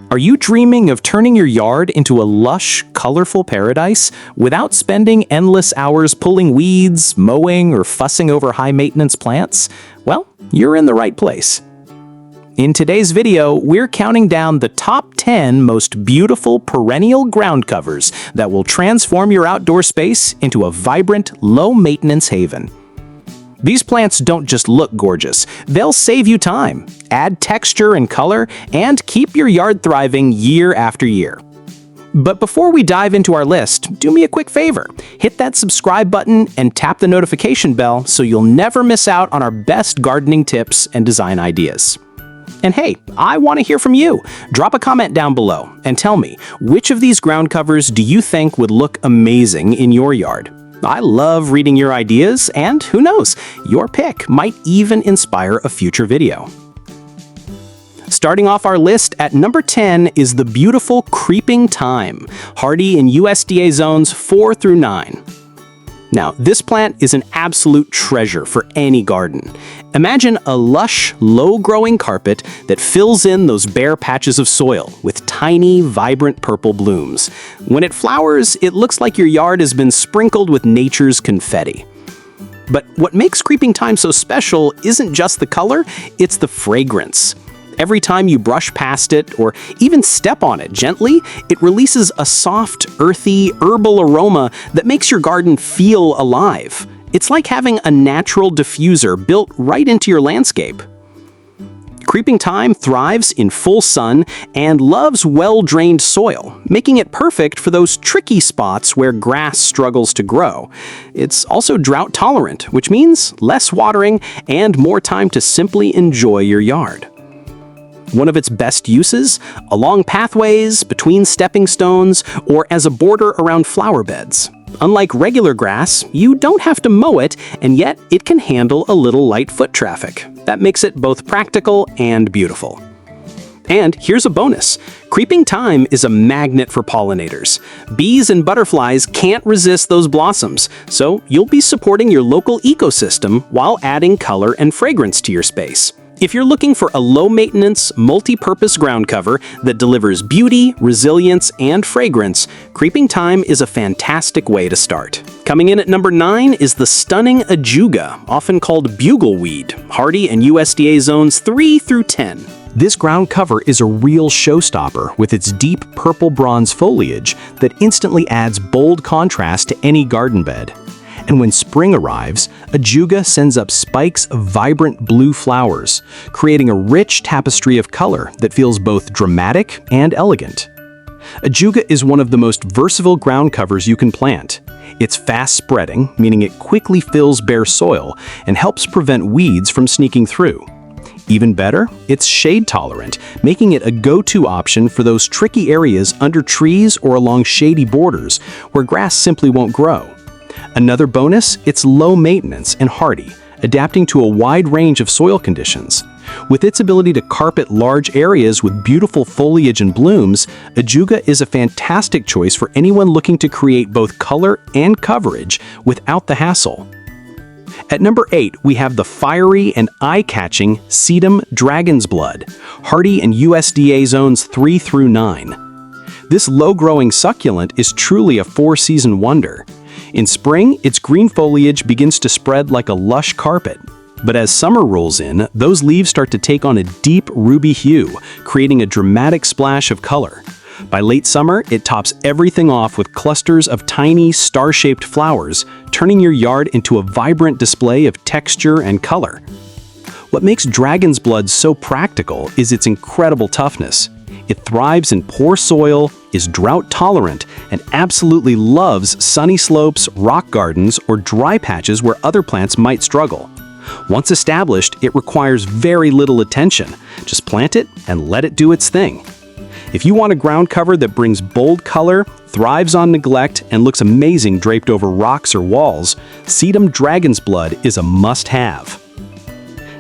Are you dreaming of turning your yard into a lush, colorful paradise without spending endless hours pulling weeds, mowing, or fussing over high-maintenance plants? Well, you're in the right place. In today's video, we're counting down the top 10 most beautiful perennial ground covers that will transform your outdoor space into a vibrant, low-maintenance haven. These plants don't just look gorgeous, they'll save you time, add texture and color, and keep your yard thriving year after year. But before we dive into our list, do me a quick favor. Hit that subscribe button and tap the notification bell so you'll never miss out on our best gardening tips and design ideas. And hey, I want to hear from you. Drop a comment down below and tell me, which of these ground covers do you think would look amazing in your yard? I love reading your ideas, and who knows, your pick might even inspire a future video. Starting off our list at number 10 is the beautiful Creeping Thyme, hardy in USDA zones 4 through 9. Now, this plant is an absolute treasure for any garden. Imagine a lush, low-growing carpet that fills in those bare patches of soil with tiny, vibrant purple blooms. When it flowers, it looks like your yard has been sprinkled with nature's confetti. But what makes Creeping Thyme so special isn't just the color, it's the fragrance. Every time you brush past it or even step on it gently, it releases a soft, earthy, herbal aroma that makes your garden feel alive. It's like having a natural diffuser built right into your landscape. Creeping Thyme thrives in full sun and loves well-drained soil, making it perfect for those tricky spots where grass struggles to grow. It's also drought-tolerant, which means less watering and more time to simply enjoy your yard. One of its best uses? Along pathways, between stepping stones, or as a border around flower beds. Unlike regular grass, you don't have to mow it, and yet it can handle a little light foot traffic. That makes it both practical and beautiful. And here's a bonus. Creeping Thyme is a magnet for pollinators. Bees and butterflies can't resist those blossoms, so you'll be supporting your local ecosystem while adding color and fragrance to your space. If you're looking for a low-maintenance, multi-purpose ground cover that delivers beauty, resilience, and fragrance, Creeping Thyme is a fantastic way to start. Coming in at number 9 is the stunning Ajuga, often called Bugleweed, hardy in USDA zones 3 through 10. This ground cover is a real showstopper with its deep purple-bronze foliage that instantly adds bold contrast to any garden bed. And when spring arrives, Ajuga sends up spikes of vibrant blue flowers, creating a rich tapestry of color that feels both dramatic and elegant. Ajuga is one of the most versatile ground covers you can plant. It's fast-spreading, meaning it quickly fills bare soil and helps prevent weeds from sneaking through. Even better, it's shade-tolerant, making it a go-to option for those tricky areas under trees or along shady borders where grass simply won't grow. Another bonus, it's low maintenance and hardy, adapting to a wide range of soil conditions. With its ability to carpet large areas with beautiful foliage and blooms, Ajuga is a fantastic choice for anyone looking to create both color and coverage without the hassle. At number 8, we have the fiery and eye-catching Sedum Dragon's Blood, hardy in USDA zones 3 through 9. This low-growing succulent is truly a four-season wonder. In spring, its green foliage begins to spread like a lush carpet. But as summer rolls in, those leaves start to take on a deep ruby hue, creating a dramatic splash of color. By late summer, it tops everything off with clusters of tiny, star-shaped flowers, turning your yard into a vibrant display of texture and color. What makes Dragon's Blood so practical is its incredible toughness. It thrives in poor soil, is drought-tolerant, and absolutely loves sunny slopes, rock gardens, or dry patches where other plants might struggle. Once established, it requires very little attention. Just plant it and let it do its thing. If you want a ground cover that brings bold color, thrives on neglect, and looks amazing draped over rocks or walls, Sedum Dragon's Blood is a must-have.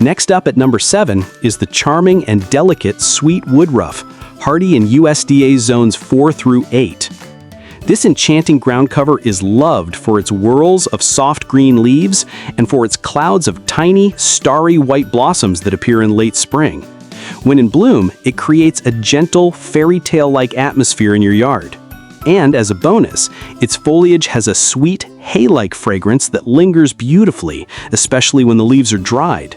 Next up at number 7 is the charming and delicate Sweet Woodruff, hardy in USDA zones 4 through 8. This enchanting ground cover is loved for its whorls of soft green leaves and for its clouds of tiny, starry white blossoms that appear in late spring. When in bloom, it creates a gentle, fairy tale-like atmosphere in your yard. And as a bonus, its foliage has a sweet, hay-like fragrance that lingers beautifully, especially when the leaves are dried.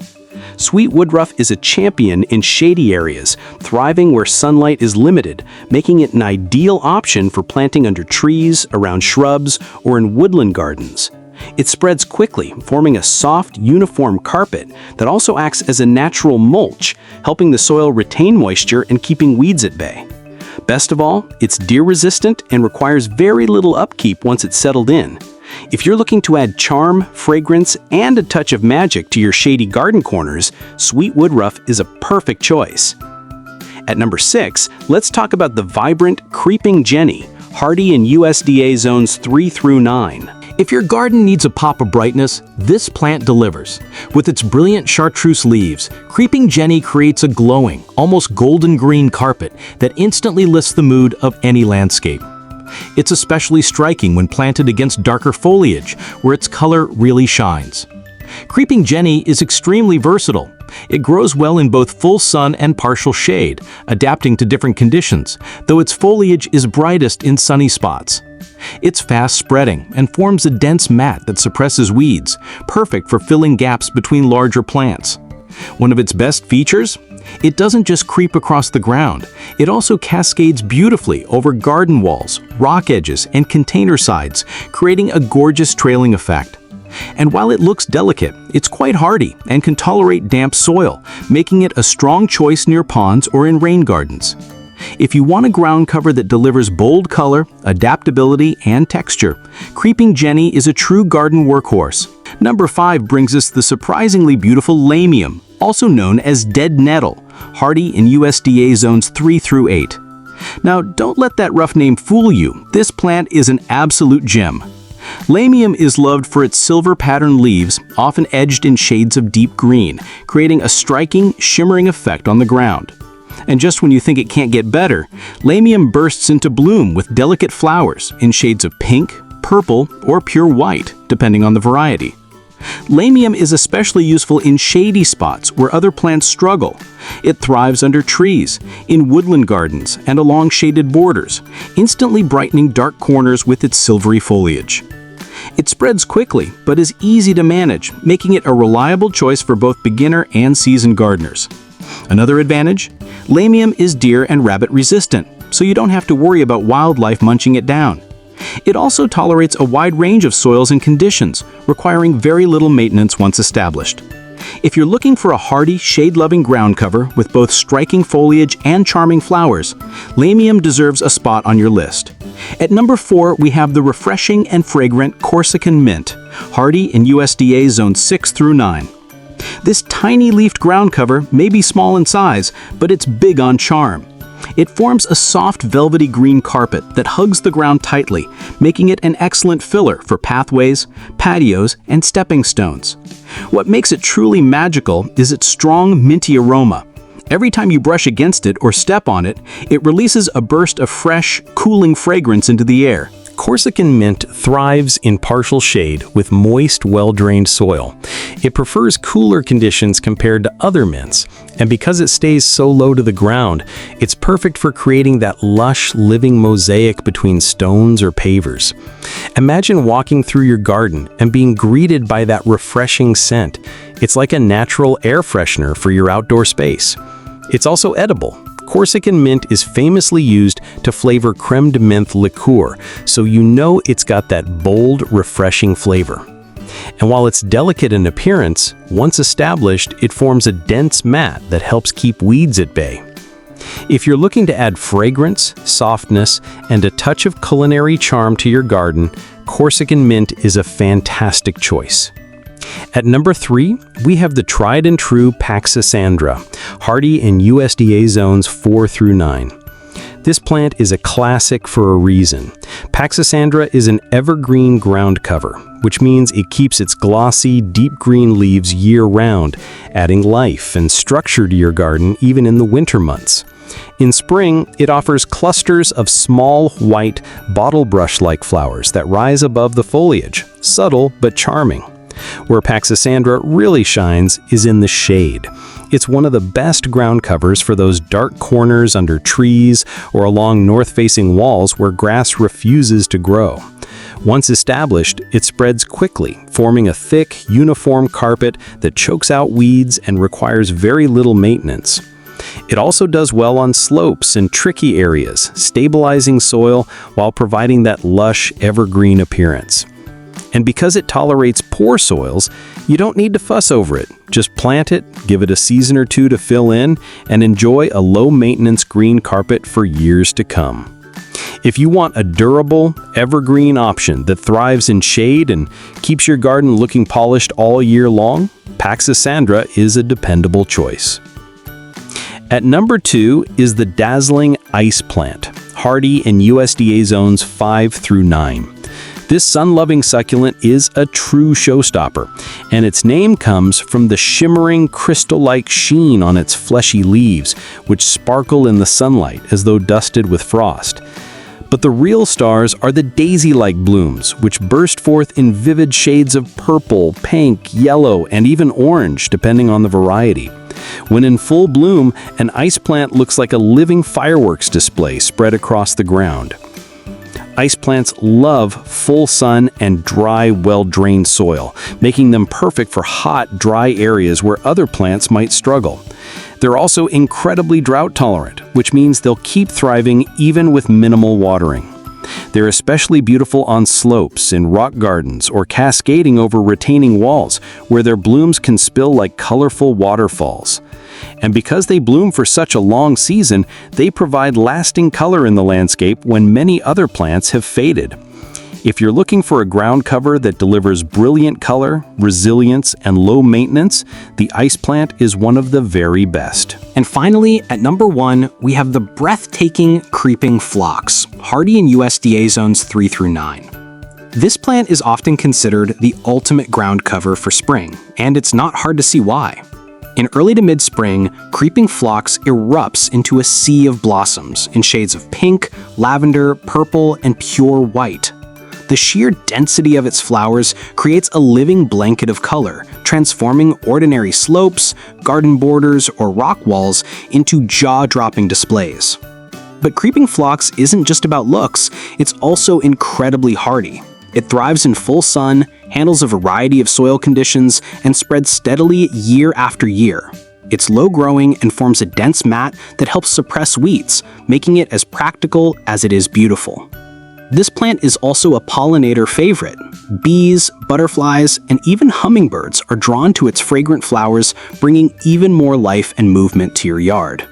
Sweet Woodruff is a champion in shady areas, thriving where sunlight is limited, making it an ideal option for planting under trees, around shrubs, or in woodland gardens. It spreads quickly, forming a soft, uniform carpet that also acts as a natural mulch, helping the soil retain moisture and keeping weeds at bay. Best of all, it's deer-resistant and requires very little upkeep once it's settled in. If you're looking to add charm, fragrance, and a touch of magic to your shady garden corners, Sweet Woodruff is a perfect choice. At number 6, let's talk about the vibrant Creeping Jenny, hardy in USDA zones 3 through 9. If your garden needs a pop of brightness, this plant delivers. With its brilliant chartreuse leaves, Creeping Jenny creates a glowing, almost golden green carpet that instantly lifts the mood of any landscape. It's especially striking when planted against darker foliage, where its color really shines. Creeping Jenny is extremely versatile. It grows well in both full sun and partial shade, adapting to different conditions, though its foliage is brightest in sunny spots. It's fast-spreading and forms a dense mat that suppresses weeds, perfect for filling gaps between larger plants. One of its best features? It doesn't just creep across the ground. It also cascades beautifully over garden walls, rock edges, and container sides, creating a gorgeous trailing effect. And while it looks delicate, it's quite hardy and can tolerate damp soil, making it a strong choice near ponds or in rain gardens. If you want a ground cover that delivers bold color, adaptability, and texture, Creeping Jenny is a true garden workhorse. Number 5 brings us the surprisingly beautiful Lamium, also known as dead nettle, hardy in USDA zones 3 through 8. Now, don't let that rough name fool you. This plant is an absolute gem. Lamium is loved for its silver-patterned leaves, often edged in shades of deep green, creating a striking, shimmering effect on the ground. And just when you think it can't get better, Lamium bursts into bloom with delicate flowers in shades of pink, purple, or pure white, depending on the variety. Lamium is especially useful in shady spots where other plants struggle. It thrives under trees, in woodland gardens, and along shaded borders, instantly brightening dark corners with its silvery foliage. It spreads quickly, but is easy to manage, making it a reliable choice for both beginner and seasoned gardeners. Another advantage? Lamium is deer and rabbit resistant, so you don't have to worry about wildlife munching it down. It also tolerates a wide range of soils and conditions, requiring very little maintenance once established. If you're looking for a hardy, shade-loving ground cover with both striking foliage and charming flowers, Lamium deserves a spot on your list. At number 4, we have the refreshing and fragrant Corsican Mint, hardy in USDA zones 6 through 9. This tiny-leafed ground cover may be small in size, but it's big on charm. It forms a soft velvety green carpet that hugs the ground tightly, making it an excellent filler for pathways, patios, and stepping stones. What makes it truly magical is its strong, minty aroma. Every time you brush against it or step on it, it releases a burst of fresh, cooling fragrance into the air. Corsican mint thrives in partial shade with moist, well-drained soil. It prefers cooler conditions compared to other mints, and because it stays so low to the ground, it's perfect for creating that lush, living mosaic between stones or pavers. Imagine walking through your garden and being greeted by that refreshing scent. It's like a natural air freshener for your outdoor space. It's also edible. Corsican mint is famously used to flavor creme de menthe liqueur, so you know it's got that bold, refreshing flavor. And while it's delicate in appearance, once established, it forms a dense mat that helps keep weeds at bay. If you're looking to add fragrance, softness, and a touch of culinary charm to your garden, Corsican mint is a fantastic choice. At number 3, we have the tried and true Paxisandra, hardy in USDA zones 4 through 9. This plant is a classic for a reason. Paxisandra is an evergreen ground cover, which means it keeps its glossy, deep green leaves year-round, adding life and structure to your garden even in the winter months. In spring, it offers clusters of small, white, bottle brush-like flowers that rise above the foliage, subtle but charming. Where Paxisandra really shines is in the shade. It's one of the best ground covers for those dark corners under trees or along north-facing walls where grass refuses to grow. Once established, it spreads quickly, forming a thick, uniform carpet that chokes out weeds and requires very little maintenance. It also does well on slopes and tricky areas, stabilizing soil while providing that lush, evergreen appearance. And because it tolerates poor soils, you don't need to fuss over it. Just plant it, give it a season or two to fill in, and enjoy a low-maintenance green carpet for years to come. If you want a durable, evergreen option that thrives in shade and keeps your garden looking polished all year long, Paxisandra is a dependable choice. At number 2 is the dazzling ice plant, hardy in USDA zones 5 through 9. This sun-loving succulent is a true showstopper, and its name comes from the shimmering, crystal-like sheen on its fleshy leaves, which sparkle in the sunlight as though dusted with frost. But the real stars are the daisy-like blooms, which burst forth in vivid shades of purple, pink, yellow, and even orange, depending on the variety. When in full bloom, an ice plant looks like a living fireworks display spread across the ground. Ice plants love full sun and dry, well-drained soil, making them perfect for hot, dry areas where other plants might struggle. They're also incredibly drought-tolerant, which means they'll keep thriving even with minimal watering. They're especially beautiful on slopes, in rock gardens, or cascading over retaining walls, where their blooms can spill like colorful waterfalls. And because they bloom for such a long season, they provide lasting color in the landscape when many other plants have faded. If you're looking for a ground cover that delivers brilliant color, resilience, and low maintenance, the ice plant is one of the very best. And finally, at number 1, we have the breathtaking Creeping Phlox, hardy in USDA zones 3 through 9. This plant is often considered the ultimate ground cover for spring, and it's not hard to see why. In early to mid-spring, Creeping Phlox erupts into a sea of blossoms in shades of pink, lavender, purple, and pure white. The sheer density of its flowers creates a living blanket of color, transforming ordinary slopes, garden borders, or rock walls into jaw-dropping displays. But Creeping Phlox isn't just about looks, it's also incredibly hardy. It thrives in full sun, handles a variety of soil conditions, and spreads steadily year after year. It's low-growing and forms a dense mat that helps suppress weeds, making it as practical as it is beautiful. This plant is also a pollinator favorite. Bees, butterflies, and even hummingbirds are drawn to its fragrant flowers, bringing even more life and movement to your yard.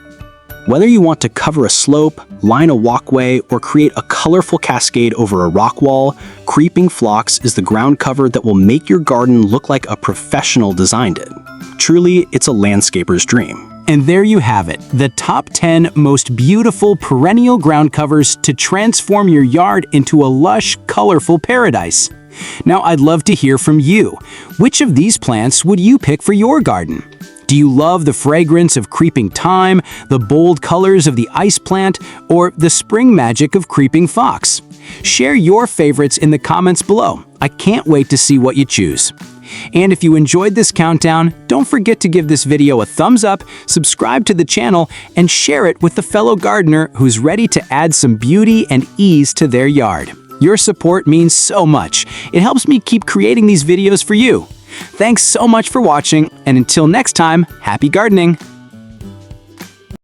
Whether you want to cover a slope, line a walkway, or create a colorful cascade over a rock wall, Creeping Phlox is the ground cover that will make your garden look like a professional designed it. Truly, it's a landscaper's dream. And there you have it, the top 10 most beautiful perennial ground covers to transform your yard into a lush, colorful paradise. Now, I'd love to hear from you. Which of these plants would you pick for your garden? Do you love the fragrance of creeping thyme, the bold colors of the ice plant, or the spring magic of Creeping Phlox? Share your favorites in the comments below. I can't wait to see what you choose. And if you enjoyed this countdown, don't forget to give this video a thumbs up, subscribe to the channel, and share it with the fellow gardener who's ready to add some beauty and ease to their yard. Your support means so much. It helps me keep creating these videos for you. Thanks so much for watching, and until next time, happy gardening!